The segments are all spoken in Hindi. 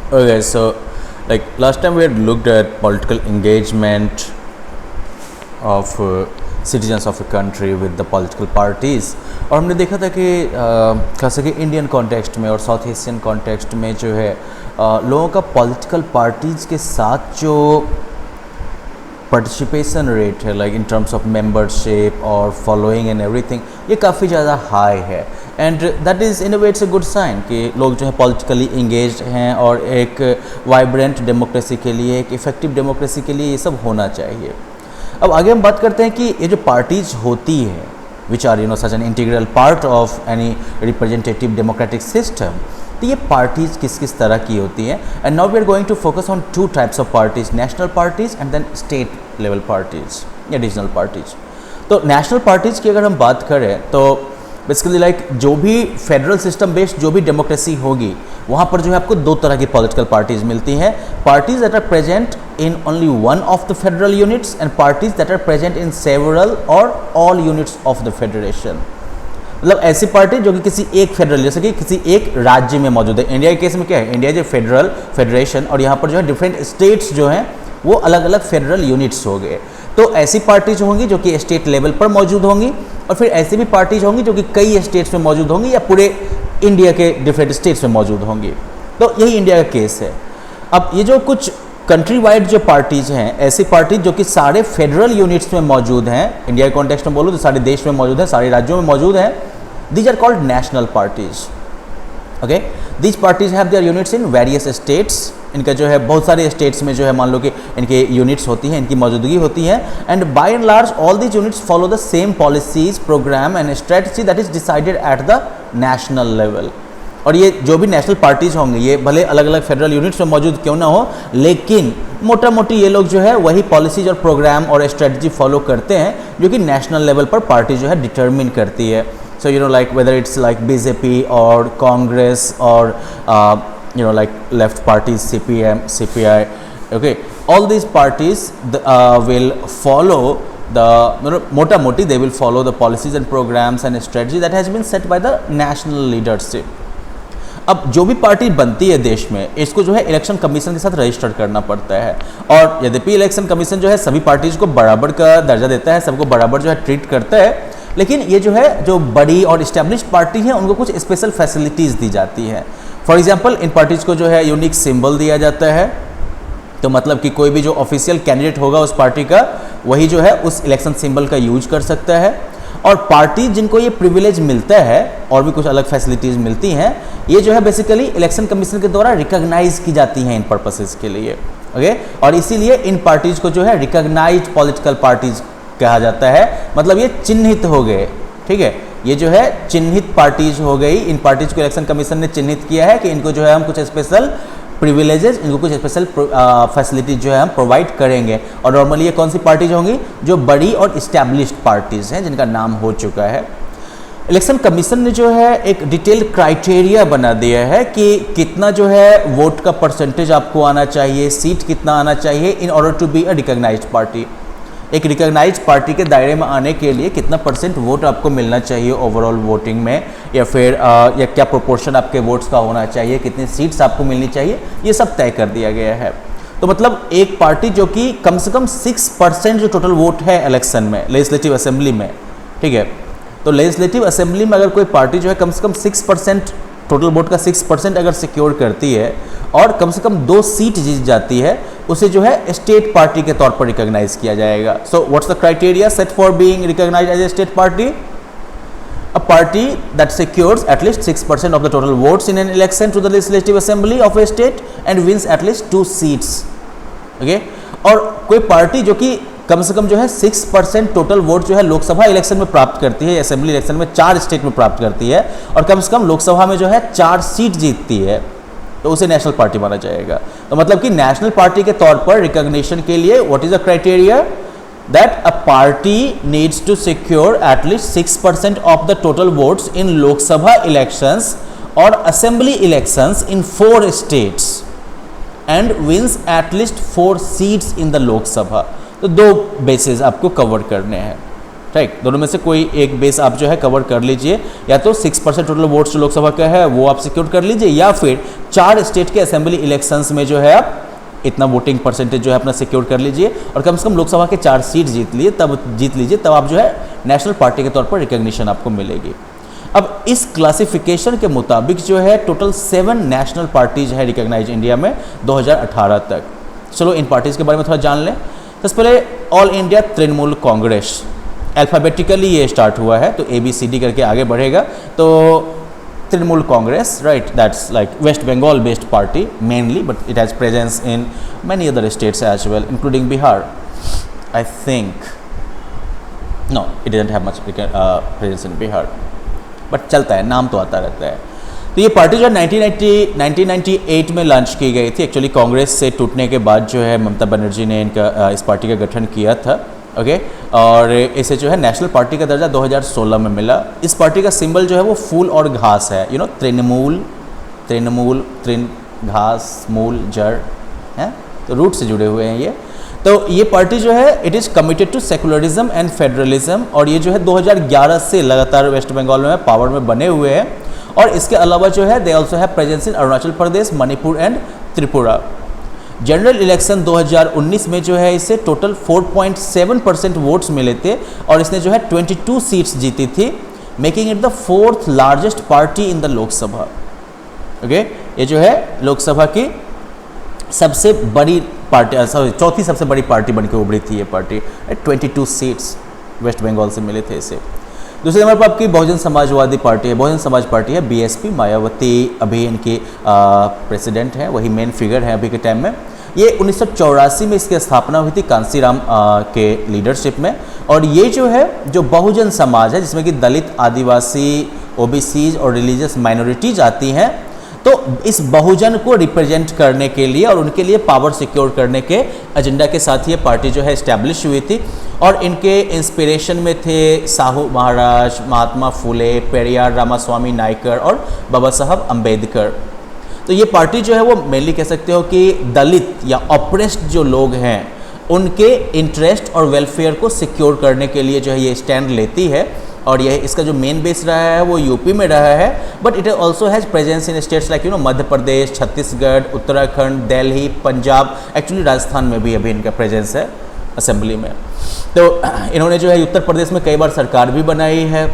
Okay, so like last time we had looked at political engagement of citizens of a country with the political parties, और हमने देखा था कि खास करके इंडियन कॉन्टेक्स्ट में और साउथ एशियन कॉन्टेक्स्ट में जो है लोगों का पॉलिटिकल पार्टीज़ के साथ जो पार्टिसिपेशन रेट है like in terms of membership और फॉलोइंग एंड एवरीथिंग, ये काफ़ी ज़्यादा हाई है and that is in a way it's a good sign कि लोग जो है पॉलिटिकली इंगेज्ड हैं और एक वाइब्रेंट डेमोक्रेसी के लिए, एक इफ़ेक्टिव डेमोक्रेसी के लिए ये सब होना चाहिए। अब आगे हम बात करते हैं कि ये जो पार्टीज़ होती हैं which are such an integral part of any representative democratic system, तो ये पार्टीज़ किस किस तरह की होती हैं। And now we are going to focus on two types of parties, national parties and then state level parties या रीजनल पार्टीज़। तो नेशनल पार्टीज़ की अगर हम बात करें तो बेसिकली लाइक जो भी फेडरल सिस्टम बेस्ड जो भी डेमोक्रेसी होगी वहाँ पर जो है आपको दो तरह की पॉलिटिकल पार्टीज़ मिलती हैं, parties that are present in only one of the federal units and parties that are present in several और all units of the federation. मतलब ऐसी पार्टी जो कि किसी एक फेडरल, जैसे कि किसी एक राज्य में मौजूद है। इंडिया के केस में क्या है, इंडिया जो फेडरेशन और यहाँ पर जो है डिफरेंट स्टेट्स जो हैं वो अलग अलग फेडरल यूनिट्स हो गए। तो ऐसी पार्टीज होंगी जो कि स्टेट लेवल पर मौजूद होंगी और फिर ऐसी भी पार्टीज होंगी जो कि कई स्टेट्स में मौजूद होंगी या पूरे इंडिया के डिफरेंट स्टेट्स में मौजूद होंगी। तो यही इंडिया का केस है। अब ये जो कुछ कंट्री वाइड जो पार्टीज हैं, ऐसी पार्टीज जो कि सारे फेडरल यूनिट्स में मौजूद हैं, इंडिया के कॉन्टेक्स्ट में बोलो तो सारे देश में मौजूद हैं, सारे राज्यों में मौजूद हैं, these are called national parties. Okay, these parties have their units in various states. इनका जो है बहुत सारे स्टेट्स में जो है मान लो कि इनके यूनिट्स होती हैं, इनकी मौजूदगी होती है and by and large all these units follow the same policies, programme and strategy that is decided at the national level. और ये जो भी नेशनल पार्टीज होंगे ये भले अलग अलग फेडरल यूनिट्स में मौजूद क्यों ना हो, लेकिन मोटा मोटी ये लोग जो है वही पॉलिसीज और प्रोग्राम और स्ट्रेटजी फॉलो करते हैं जो कि नेशनल लेवल पर पार्टी जो है डिटरमिन करती है। So like whether it's like BJP or Congress or like left parties CPM, CPI, okay, all these parties will follow the mota moti they will follow the policies and programs and strategy that has been set by the national leadership. अब जो भी पार्टी बनती है देश में इसको जो है इलेक्शन कमीशन के साथ रजिस्टर करना पड़ता है और यद्यपि इलेक्शन कमीशन जो है सभी पार्टीज को बराबर का दर्जा देता है, सबको बराबर जो है ट्रीट करता है, लेकिन ये जो है जो बड़ी और इस्टेब्लिश्ड पार्टी है उनको कुछ स्पेशल फैसिलिटीज़ दी जाती है। फॉर एग्जांपल इन पार्टीज़ को जो है यूनिक सिंबल दिया जाता है, तो मतलब कि कोई भी जो ऑफिशियल कैंडिडेट होगा उस पार्टी का वही जो है उस इलेक्शन सिंबल का यूज कर सकता है। और पार्टी जिनको ये प्रिविलेज मिलता है और भी कुछ अलग फैसिलिटीज़ मिलती हैं, ये जो है बेसिकली इलेक्शन कमीशन के द्वारा रिकॉग्नाइज की जाती हैं इन पर्पसेस के लिए। ओके, और इसीलिए इन पार्टीज़ को जो है रिकॉग्नाइज्ड पॉलिटिकल पार्टीज कहा जाता है। मतलब ये चिन्हित हो गए, ठीक है, ये जो है चिन्हित पार्टीज हो गई। इन पार्टीज को इलेक्शन कमीशन ने चिन्हित किया है कि इनको जो है हम कुछ स्पेशल प्रिविलेजेस, इनको कुछ स्पेशल फैसिलिटीज जो है हम प्रोवाइड करेंगे। और नॉर्मली ये कौन सी पार्टीज होंगी, जो बड़ी और इस्टेब्लिश्ड पार्टीज हैं जिनका नाम हो चुका है। इलेक्शन कमीशन ने जो है एक डिटेल्ड क्राइटेरिया बना दिया है कि कितना जो है वोट का परसेंटेज आपको आना चाहिए, सीट कितना आना चाहिए in order to be a recognised party. एक रिकॉग्नाइज्ड पार्टी के दायरे में आने के लिए कितना परसेंट वोट आपको मिलना चाहिए ओवरऑल वोटिंग में, या फिर या क्या प्रोपोर्शन आपके वोट्स का होना चाहिए, कितनी सीट्स आपको मिलनी चाहिए, ये सब तय कर दिया गया है। तो मतलब एक पार्टी जो कि कम से कम 6% जो टोटल वोट है इलेक्शन में, लेजिस्लेटिव असेंबली में, ठीक है, तो लेजिस्लेटिव असेंबली में अगर कोई पार्टी जो है कम से कम 6% टोटल वोट का 6% अगर सिक्योर करती है और कम से कम 2 सीट जीत जाती है, उसे जो है स्टेट पार्टी के तौर पर रिकॉग्नाइज किया जाएगा। So what's the criteria set for being recognised as a state party? A party that secures at least 6% of the total votes in an election to the legislative assembly of a state and wins at least 2 seats. Okay? और कोई पार्टी जो कि कम से कम जो है 6% टोटल वोट जो है लोकसभा इलेक्शन में प्राप्त करती है, असेंबली इलेक्शन में 4 स्टेट में प्राप्त करती है और कम से कम लोकसभा में जो है 4 सीट जीतती है, तो उसे नेशनल पार्टी माना जाएगा। तो मतलब कि नेशनल पार्टी के तौर पर रिकॉग्निशन के लिए what is the criteria? that a party needs to secure at least 6% of the total votes in Lok Sabha elections or assembly elections in 4 states and wins at least 4 seats in the Lok Sabha। तो 2 बेसिस आपको कवर करने हैं। राइट, दोनों में से कोई एक बेस आप जो है कवर कर लीजिए, या तो 6% टोटल वोट्स जो लोकसभा का है वो आप सिक्योर कर लीजिए, या फिर 4 स्टेट के असेंबली इलेक्शंस में जो है आप इतना वोटिंग परसेंटेज जो है अपना सिक्योर कर लीजिए और कम से कम लोकसभा के 4 सीट जीत लीजिए, तब आप जो है नेशनल पार्टी के तौर पर रिकग्निशन आपको मिलेगी। अब इस क्लासिफिकेशन के मुताबिक जो है टोटल 7 नेशनल पार्टीज है रिकग्नाइज इंडिया में 2018 तक। चलो इन पार्टीज के बारे में थोड़ा जान लें। सबसे पहले All India Trinamool Congress, alphabetically ये स्टार्ट हुआ है, तो ABCD करके आगे बढ़ेगा। तो Trinamool Congress, right, that's like West Bengal based party mainly, but it has presence in many other states as well including Bihar. I think no, it doesn't have much presence in Bihar, but चलता है, नाम तो आता रहता है। तो ये पार्टी जो 1998 में लॉन्च की गई थी। एक्चुअली कांग्रेस से टूटने के बाद जो है ममता बनर्जी ने इनका इस पार्टी का गठन किया था, ओके, और इसे जो है नेशनल पार्टी का दर्जा 2016 में मिला। इस पार्टी का सिंबल जो है वो फूल और घास है, यू नो, तृणमूल, तृण, घास, मूल, जड़ है, तो रूट से जुड़े हुए हैं ये। तो ये पार्टी जो है it is committed to secularism and federalism, और ये जो है 2011 से लगातार वेस्ट बंगाल में पावर में बने हुए हैं। और इसके अलावा जो है they also have presence in Arunachal Pradesh, Manipur and Tripura. General election 2019 में जो है इसे टोटल 4.7% वोट्स मिले थे और इसने जो है 22 सीट्स जीती थी, making it the 4th largest party in the Lok Sabha. Okay, ये जो है लोकसभा की सबसे बड़ी पार्टी, सॉरी, चौथी सबसे बड़ी पार्टी बनकर उभरी थी ये पार्टी। 22 सीट्स वेस्ट बंगाल से मिले थे इसे। दूसरे नंबर पर आपकी बहुजन समाजवादी पार्टी है, बहुजन समाज पार्टी है, BSP, मायावती अभी इनकी प्रेसिडेंट हैं, वही मेन फिगर है अभी के टाइम में। ये 1984 में इसकी स्थापना हुई थी कांसीराम के लीडरशिप में। और ये जो है जो बहुजन समाज है जिसमें कि दलित, आदिवासी, OBCs और रिलीजियस माइनॉरिटीज आती हैं, तो इस बहुजन को रिप्रेजेंट करने के लिए और उनके लिए पावर सिक्योर करने के एजेंडा के साथ ये पार्टी जो है इस्टेब्लिश हुई थी। और इनके इंस्पिरेशन में थे साहू महाराज, महात्मा फुले, पेरियार रामास्वामी नायकर और बाबा साहब अम्बेडकर। तो ये पार्टी जो है वो मेनली कह सकते हो कि दलित या ऑप्रेस्ड जो लोग हैं उनके इंटरेस्ट और वेलफेयर को सिक्योर करने के लिए जो है ये स्टैंड लेती है। और यह इसका जो मेन बेस रहा है वो यूपी में रहा है, but it also has presence in states like Madhya Pradesh, Chhattisgarh, Uttarakhand, Delhi, Punjab, actually Rajasthan में भी अभी इनका प्रेजेंस है असेंबली में। तो इन्होंने जो है उत्तर प्रदेश में कई बार सरकार भी बनाई है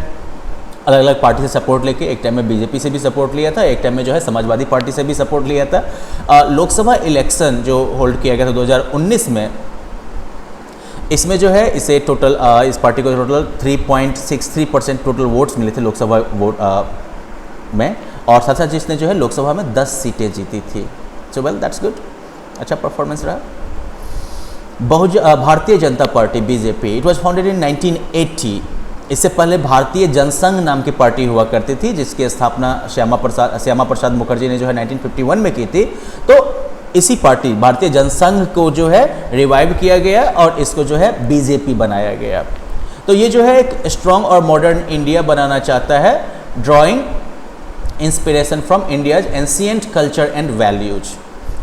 अलग अलग पार्टी से सपोर्ट लेके। एक टाइम में BJP से भी सपोर्ट लिया था, एक टाइम में जो है समाजवादी पार्टी से भी सपोर्ट लिया था। लोकसभा इलेक्शन जो होल्ड किया गया था 2019 में, इसमें जो है इसे टोटल इस पार्टी को टोटल 3.63% टोटल वोट्स मिले थे लोकसभा वोट में, और साथ साथ जिसने जो है लोकसभा में 10 सीटें जीती थी। सो वेल, दैट्स गुड, अच्छा परफॉर्मेंस रहा। Bharatiya Janata party BJP, it was founded in 1980। इससे पहले भारतीय जनसंघ नाम की पार्टी हुआ करती थी जिसकी स्थापना श्यामा प्रसाद मुखर्जी ने जो है 1951 में की थी। तो इसी पार्टी भारतीय जनसंघ को जो है रिवाइव किया गया और इसको जो है BJP बनाया गया। तो ये जो है एक स्ट्रॉन्ग और मॉडर्न इंडिया बनाना चाहता है, drawing inspiration from India's ancient culture and values.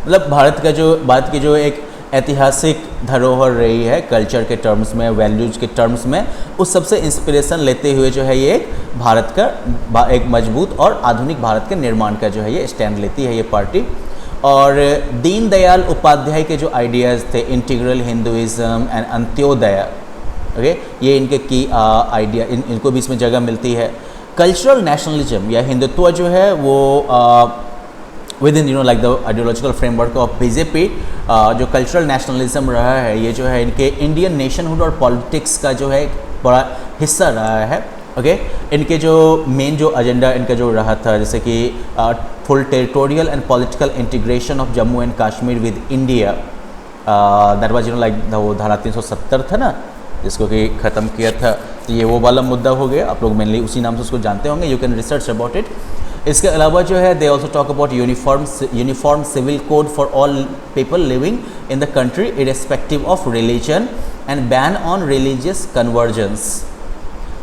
मतलब भारत की जो एक ऐतिहासिक धरोहर रही है कल्चर के टर्म्स में, वैल्यूज के टर्म्स में, उस सबसे इंस्पिरेशन लेते हुए जो है ये भारत का एक मजबूत और आधुनिक भारत के निर्माण का जो है ये स्टैंड लेती है ये पार्टी। और दीनदयाल उपाध्याय के जो आइडियाज़ थे, integral Hinduism and Antyodaya, okay, ये इनके की आइडिया, इनको भी इसमें जगह मिलती है। कल्चरल नेशनलिज्म या हिंदुत्व जो है वो with in like the ideological framework of BJP, जो कल्चरल नेशनलिज्म रहा है ये जो है इनके इंडियन नेशनहुड और पॉलिटिक्स का जो है बड़ा हिस्सा रहा है। ओके, इनके जो मेन जो एजेंडा इनका जो रहा था, जैसे कि full territorial and political integration of Jammu and Kashmir with India, that was like वो धारा 370 था ना जिसको कि ख़त्म किया था। तो ये वो वाला मुद्दा हो गया, आप लोग मेनली उसी नाम से उसको जानते होंगे, you can research about it. इसके अलावा जो है they also talk about uniform civil code for all people living in the country irrespective of religion and ban on religious conversions.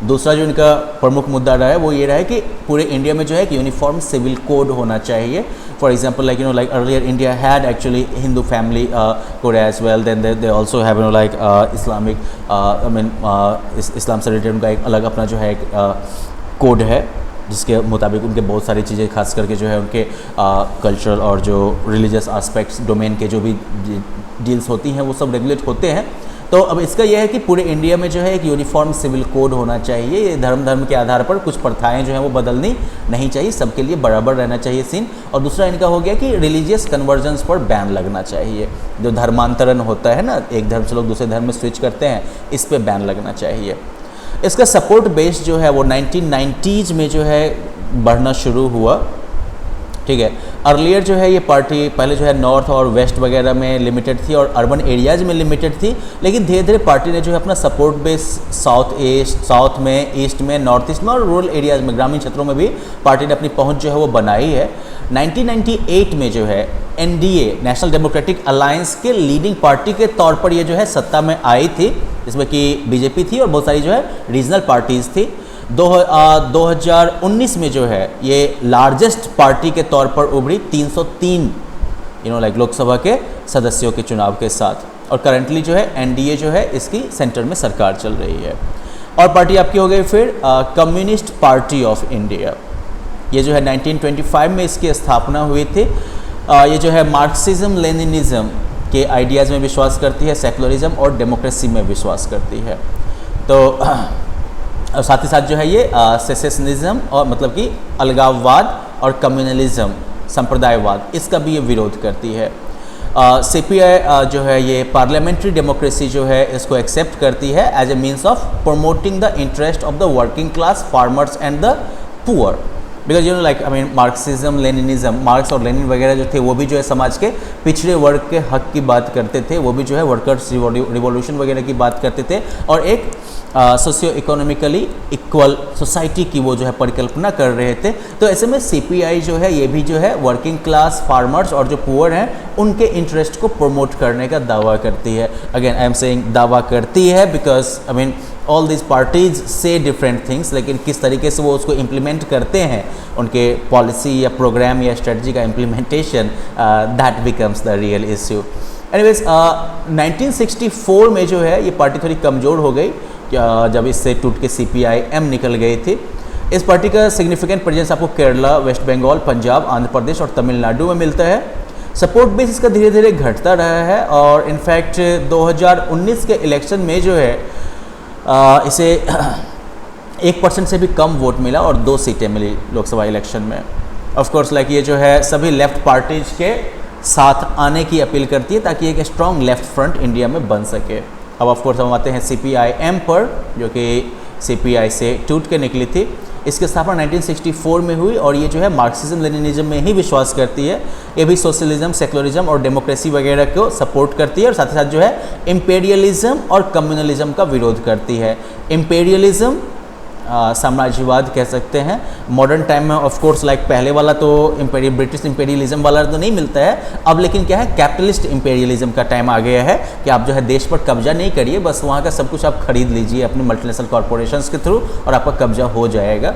दूसरा जो इनका प्रमुख मुद्दा रहा है वो ये रहा है कि पूरे इंडिया में जो है कि यूनिफॉर्म सिविल कोड होना चाहिए. For example like earlier India had actually Hindu family code as well, then they also have Islamic इस्लाम से रिलेटेड उनका एक अलग अपना जो है कोड है जिसके मुताबिक उनके बहुत सारी चीज़ें खास करके जो है उनके कल्चरल और जो रिलीजियस एस्पेक्ट्स डोमेन के जो भी डील्स होती हैं वो सब रेगुलेट होते हैं. तो अब इसका यह है कि पूरे इंडिया में जो है एक यूनिफॉर्म सिविल कोड होना चाहिए. ये धर्म के आधार पर कुछ प्रथाएं जो हैं वो बदलनी नहीं चाहिए, सबके लिए बराबर रहना चाहिए सीन. और दूसरा इनका हो गया कि रिलीजियस कन्वर्जन्स पर बैन लगना चाहिए. जो धर्मांतरण होता है ना, एक धर्म से लोग दूसरे धर्म में स्विच करते हैं, इस पर बैन लगना चाहिए. इसका सपोर्ट बेस जो है वो 1990s में जो है बढ़ना शुरू हुआ. ठीक है, अर्लियर जो है ये पार्टी पहले जो है नॉर्थ और वेस्ट वगैरह में लिमिटेड थी और अर्बन एरियाज़ में लिमिटेड थी, लेकिन धीरे धीरे पार्टी ने जो है अपना सपोर्ट बेस साउथ में, ईस्ट में, नॉर्थ ईस्ट में और रूरल एरियाज़ में, ग्रामीण क्षेत्रों में भी पार्टी ने अपनी पहुंच जो है वो बनाई है. 1998 में जो है एनडीए, नेशनल डेमोक्रेटिक अलायंस के लीडिंग पार्टी के तौर पर ये जो है सत्ता में आई थी, जिसमें कि बीजेपी थी और बहुत सारी जो है रीजनल पार्टीज़ थी. 2019 में जो है ये लार्जेस्ट पार्टी के तौर पर उभरी 303 लोकसभा के सदस्यों के चुनाव के साथ. और करंटली जो है एनडीए जो है इसकी सेंटर में सरकार चल रही है. और पार्टी आपकी हो गई फिर कम्युनिस्ट पार्टी ऑफ इंडिया. ये जो है 1925 में इसकी स्थापना हुई थी. ये जो है मार्क्सिज्म लेनिनिज्म के आइडियाज़ में विश्वास करती है, सेकुलरिज्म और डेमोक्रेसी में विश्वास करती है. तो और साथ ही साथ जो है ये सेसेशनिज्म और मतलब कि अलगाववाद और कम्युनलिज्म, संप्रदायवाद, इसका भी ये विरोध करती है. सीपीआई जो है ये पार्लियामेंट्री डेमोक्रेसी जो है इसको एक्सेप्ट करती है as a means of promoting the interest of the working class, farmers and the poor. Because Marxism Leninism, Marx और लेनिन वगैरह जो थे वो भी जो है समाज के पिछड़े वर्ग के हक की बात करते थे, वो भी जो है वर्कर्स रिवॉल्यूशन वगैरह की बात करते थे और एक सोशियो इकोनॉमिकली इक्वल सोसाइटी की वो जो है परिकल्पना कर रहे थे. तो ऐसे में सीपीआई जो है ये भी जो है वर्किंग क्लास, फार्मर्स और जो पुअर हैं उनके इंटरेस्ट को प्रमोट करने का दावा करती है. अगेन आई एम सेइंग दावा करती है बिकॉज ऑल दिस पार्टीज से डिफरेंट थिंग्स, लेकिन किस तरीके से वो उसको इम्प्लीमेंट करते हैं, उनके पॉलिसी या प्रोग्राम या स्ट्रेटजी का implementation, that becomes the real issue. Anyways 1964 में जो है ये पार्टी थोड़ी कमज़ोर हो गई जब इससे टूट के CPIM निकल गई थी. इस पार्टी का सिग्निफिकेंट प्रेजेंस आपको केरला, वेस्ट बंगाल, पंजाब, आंध्र प्रदेश और तमिलनाडु में मिलता है. सपोर्ट बेस इसका धीरे धीरे घटता रहा है और इनफैक्ट 2019 के इलेक्शन में जो है इसे 1% से भी कम वोट मिला और 2 सीटें मिली लोकसभा इलेक्शन में. ऑफ कोर्स ये जो है सभी लेफ्ट पार्टीज के साथ आने की अपील करती है ताकि एक स्ट्रॉन्ग लेफ्ट फ्रंट इंडिया में बन सके. अब ऑफ कोर्स हम आते हैं CPIM पर, जो कि CPI से टूट के निकली थी. इसकी स्थापना 1964 में हुई और ये जो है मार्क्सिज्म लेनिनिज्म में ही विश्वास करती है. ये भी सोशलिज्म, सेकुलरिज्म और डेमोक्रेसी वगैरह को सपोर्ट करती है और साथ ही साथ जो है इम्पेरियलिज्म और कम्युनलिज्म का विरोध करती है. इम्पेरियलिज्म साम्राज्यवाद कह सकते हैं. मॉडर्न टाइम में ऑफ कोर्स पहले वाला तो ब्रिटिश इम्पेरियलिज्म वाला तो नहीं मिलता है अब, लेकिन क्या है कैपिटलिस्ट इम्पेरियलिज्म का टाइम आ गया है कि आप जो है देश पर कब्जा नहीं करिए, बस वहाँ का सब कुछ आप खरीद लीजिए अपने मल्टीनेशनल कॉरपोरेशंस के थ्रू और आपका कब्जा हो जाएगा.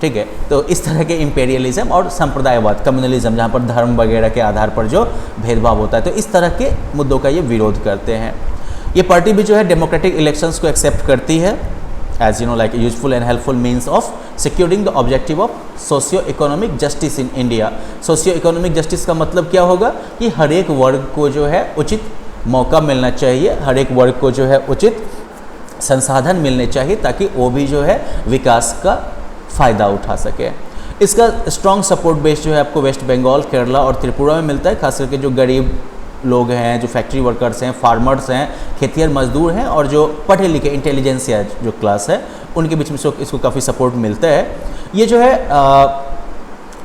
ठीक है, तो इस तरह के इम्पेरियलिज्म और संप्रदायवाद, कम्युनलिज्म, जहाँ पर धर्म वगैरह के आधार पर जो भेदभाव होता है, तो इस तरह के मुद्दों का ये विरोध करते हैं. ये पार्टी भी जो है डेमोक्रेटिक इलेक्शंस को एक्सेप्ट करती है as useful and helpful means of securing the objective of socio-economic justice in India. Socio-economic justice का मतलब क्या होगा कि हर एक वर्ग को जो है उचित मौका मिलना चाहिए, हर एक वर्ग को जो है उचित संसाधन मिलने चाहिए ताकि वो भी जो है विकास का फ़ायदा उठा सके. इसका स्ट्रॉन्ग सपोर्ट बेस जो है आपको वेस्ट बंगाल, केरला और त्रिपुरा में मिलता है. खास करके जो गरीब लोग हैं, जो फैक्ट्री वर्कर्स हैं, फार्मर्स हैं, खेतिहर मजदूर हैं और जो पढ़े लिखे इंटेलिजेंसिया जो क्लास है, उनके बीच में इसको काफ़ी सपोर्ट मिलता है. ये जो है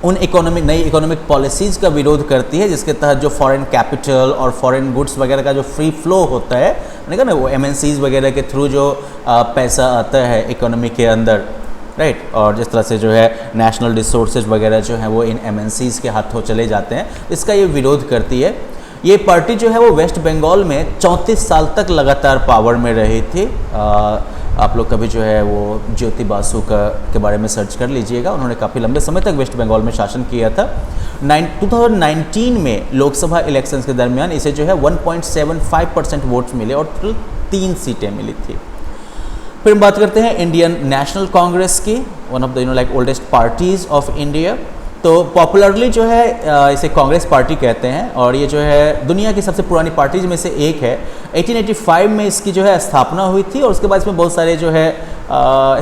उन नई इकोनॉमिक पॉलिसीज़ का विरोध करती है जिसके तहत जो फॉरेन कैपिटल और फॉरेन गुड्स वगैरह का जो फ्री फ्लो होता है, मैंने कहा ना, वो MNCs वगैरह के थ्रू जो पैसा आता है इकोनॉमी के अंदर, राइट, और जिस तरह से जो है नेशनल रिसोर्सेज वगैरह जो हैं वो इन MNCs के हाथों चले जाते हैं, इसका ये विरोध करती है. ये पार्टी जो है वो वेस्ट बंगाल में 34 साल तक लगातार पावर में रही थी. आप लोग कभी जो है वो ज्योति बासु के बारे में सर्च कर लीजिएगा। उन्होंने काफ़ी लंबे समय तक वेस्ट बंगाल में शासन किया था। 2019 में लोकसभा इलेक्शंस के दरमियान इसे जो है 1.75% वोट्स मिले और 3 सीटें मिली थी। फिर हम बात करते हैं इंडियन नेशनल कांग्रेस की, one of the oldest parties of India. तो पॉपुलरली जो है इसे कांग्रेस पार्टी कहते हैं और ये जो है दुनिया की सबसे पुरानी पार्टीज में से एक है। 1885 में इसकी जो है स्थापना हुई थी और उसके बाद इसमें बहुत सारे जो है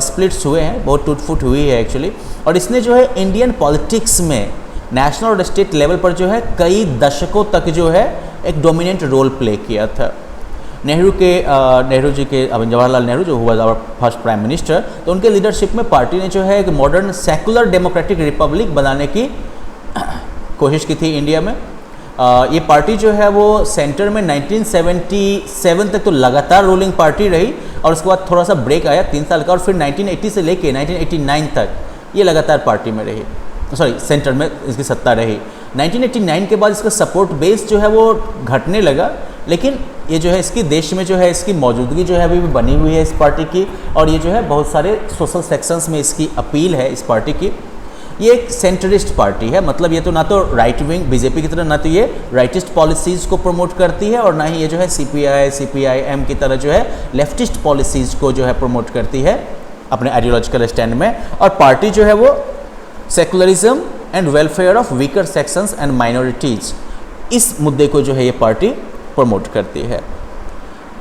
स्प्लिट्स हुए हैं, बहुत टूट फूट हुई है एक्चुअली। और इसने जो है इंडियन पॉलिटिक्स में नेशनल और स्टेट लेवल पर जो है कई दशकों तक जो है एक डोमिनेंट रोल प्ले किया था। नेहरू जी के जवाहरलाल नेहरू जो हुआ आवर फर्स्ट प्राइम मिनिस्टर, तो उनके लीडरशिप में पार्टी ने जो है एक मॉडर्न सेकुलर डेमोक्रेटिक रिपब्लिक बनाने की कोशिश की थी इंडिया में। ये पार्टी जो है वो सेंटर में 1977 तक तो लगातार रूलिंग पार्टी रही और उसके बाद थोड़ा सा ब्रेक आया 3 साल का, और फिर 1980 से लेके 1989 तक ये लगातार पार्टी में रही, सेंटर में इसकी सत्ता रही। 1989 के बाद इसका सपोर्ट बेस जो है वो घटने लगा, लेकिन ये जो है इसकी देश में जो है इसकी मौजूदगी जो है अभी भी बनी हुई है इस पार्टी की, और ये जो है बहुत सारे सोशल सेक्शंस में इसकी अपील है इस पार्टी की। ये एक सेंट्रिस्ट पार्टी है, मतलब ये तो ना तो राइट विंग बीजेपी की तरह ना तो ये राइटिस्ट पॉलिसीज़ को प्रमोट करती है और ना ही ये जो है CPIM की तरह जो है लेफ्टिस्ट पॉलिसीज़ को जो है प्रमोट करती है अपने आइडियोलॉजिकल स्टैंड में। और पार्टी जो है वो secularism and welfare of weaker sections and minorities, इस मुद्दे को जो है ये पार्टी प्रमोट करती है।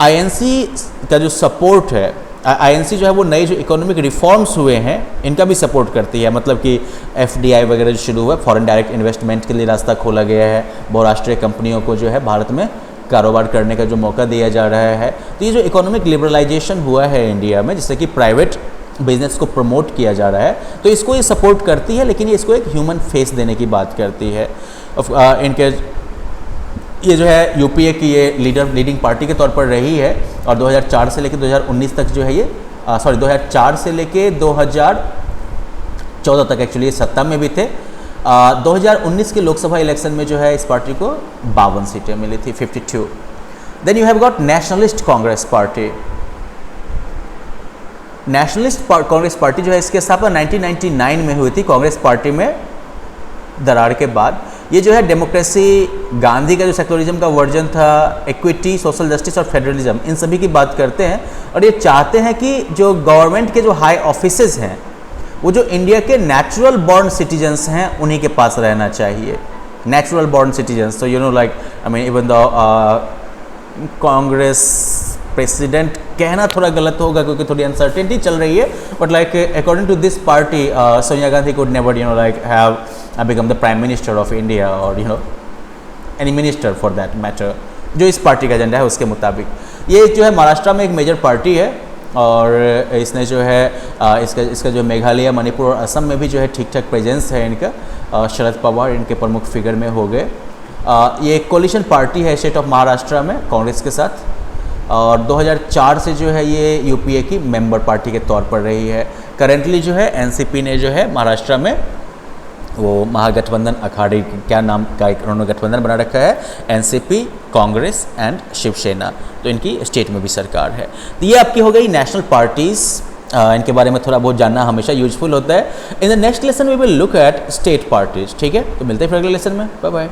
INC का जो सपोर्ट है, INC जो है वो नए जो इकोनॉमिक रिफॉर्म्स हुए हैं इनका भी सपोर्ट करती है, मतलब कि FDI वगैरह जो शुरू हुआ, फॉरेन डायरेक्ट इन्वेस्टमेंट के लिए रास्ता खोला गया है, बहुराष्ट्रीय कंपनियों को जो है भारत में कारोबार करने का जो मौका दिया जा रहा है। तो ये जो इकोनॉमिक लिबरलाइजेशन हुआ है इंडिया में, जिससे कि प्राइवेट बिजनेस को प्रमोट किया जा रहा है, तो इसको ये सपोर्ट करती है, लेकिन ये इसको एक ह्यूमन फेस देने की बात करती है। इनके ये जो है UPA की ये लीडिंग पार्टी के तौर पर रही है और 2004 से लेकर 2019 तक जो है ये 2004 से लेकर 2014 तक एक्चुअली ये सत्ता में भी थे। 2019 के लोकसभा इलेक्शन में जो है इस पार्टी को 52 सीटें मिली थी, 52। Then you have got Nationalist Congress Party. Nationalist Congress Party जो है इसकी स्थापना 1999 में हुई थी कांग्रेस पार्टी में दरार के बाद। ये जो है डेमोक्रेसी, गांधी का जो सेकुलरिज्म का वर्जन था, इक्विटी, सोशल जस्टिस और फेडरलिज्म, इन सभी की बात करते हैं और ये चाहते हैं कि जो गवर्नमेंट के जो हाई ऑफिसेज हैं वो जो इंडिया के नेचुरल बॉर्न सिटीजन्स हैं उन्हीं के पास रहना चाहिए। नेचुरल बॉर्न सिटीजन्स, तो इवन द कांग्रेस प्रेसिडेंट कहना थोड़ा गलत होगा क्योंकि थोड़ी अनसर्टेनिटी चल रही है, but according to this party Sonia Gandhi could never have become the prime minister of India और any minister for that matter, जो इस पार्टी का एजेंडा है उसके मुताबिक। ये जो है महाराष्ट्र में एक मेजर पार्टी है और इसने जो है इसका जो मेघालय, मणिपुर और असम में भी जो है ठीक ठाक प्रेजेंस है इनका। शरद पवार इनके प्रमुख फिगर में हो गए। ये एक कोलिशन पार्टी है स्टेट ऑफ महाराष्ट्र में कांग्रेस के साथ, और 2004 से जो है ये UPA की मेंबर पार्टी के तौर पर रही है। करेंटली जो है NCP ने जो है महाराष्ट्र में वो महागठबंधन अखाड़े, क्या नाम का एक उन्होंने गठबंधन बना रखा है, NCP, कांग्रेस एंड शिवसेना, तो इनकी स्टेट में भी सरकार है। तो ये आपकी हो गई नेशनल पार्टीज़, इनके बारे में थोड़ा बहुत जानना हमेशा यूजफुल होता है। In the next lesson we will look at state parties. ठीक है, तो मिलते हैं फिर अगले लेसन में। Bye bye.